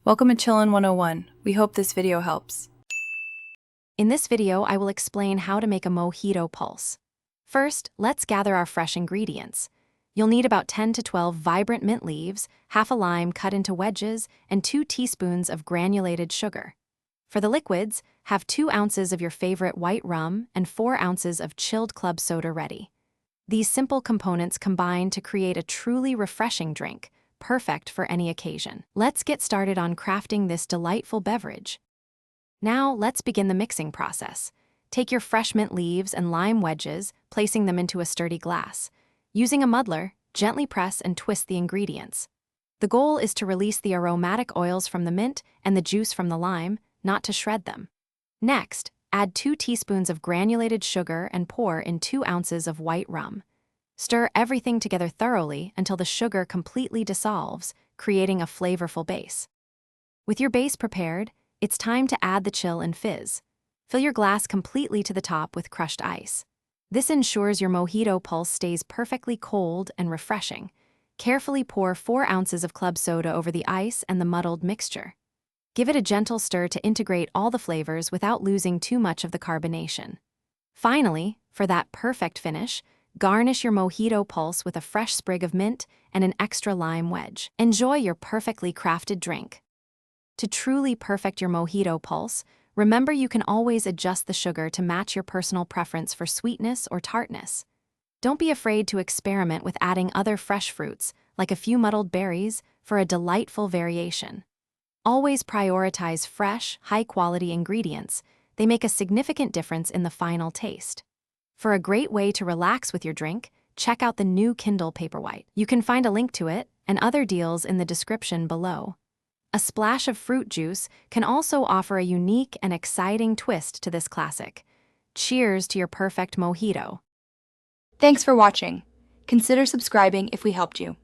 Welcome to Chillin' 101. We hope this video helps. In this video, I will explain how to make a Mojito Pulse. First, let's gather our fresh ingredients. You'll need about 10 to 12 vibrant mint leaves, half a lime cut into wedges, and 2 teaspoons of granulated sugar. For the liquids, have 2 ounces of your favorite white rum and 4 ounces of chilled club soda ready. These simple components combine to create a truly refreshing drink, perfect for any occasion. Let's get started on crafting this delightful beverage. Now, let's begin the mixing process. Take your fresh mint leaves and lime wedges, placing them into a sturdy glass. Using a muddler, gently press and twist the ingredients. The goal is to release the aromatic oils from the mint and the juice from the lime, not to shred them. Next, add 2 teaspoons of granulated sugar and pour in 2 ounces of white rum. Stir everything together thoroughly until the sugar completely dissolves, creating a flavorful base. With your base prepared, it's time to add the chill and fizz. Fill your glass completely to the top with crushed ice. This ensures your Mojito Pulse stays perfectly cold and refreshing. Carefully pour 4 ounces of club soda over the ice and the muddled mixture. Give it a gentle stir to integrate all the flavors without losing too much of the carbonation. Finally, for that perfect finish, garnish your Mojito Pulse with a fresh sprig of mint and an extra lime wedge. Enjoy your perfectly crafted drink. To truly perfect your Mojito Pulse, remember you can always adjust the sugar to match your personal preference for sweetness or tartness. Don't be afraid to experiment with adding other fresh fruits, like a few muddled berries, for a delightful variation. Always prioritize fresh, high-quality ingredients. They make a significant difference in the final taste. For a great way to relax with your drink, check out the new Kindle Paperwhite. You can find a link to it and other deals in the description below. A splash of fruit juice can also offer a unique and exciting twist to this classic. Cheers to your perfect mojito. Thanks for watching. Consider subscribing if we helped you.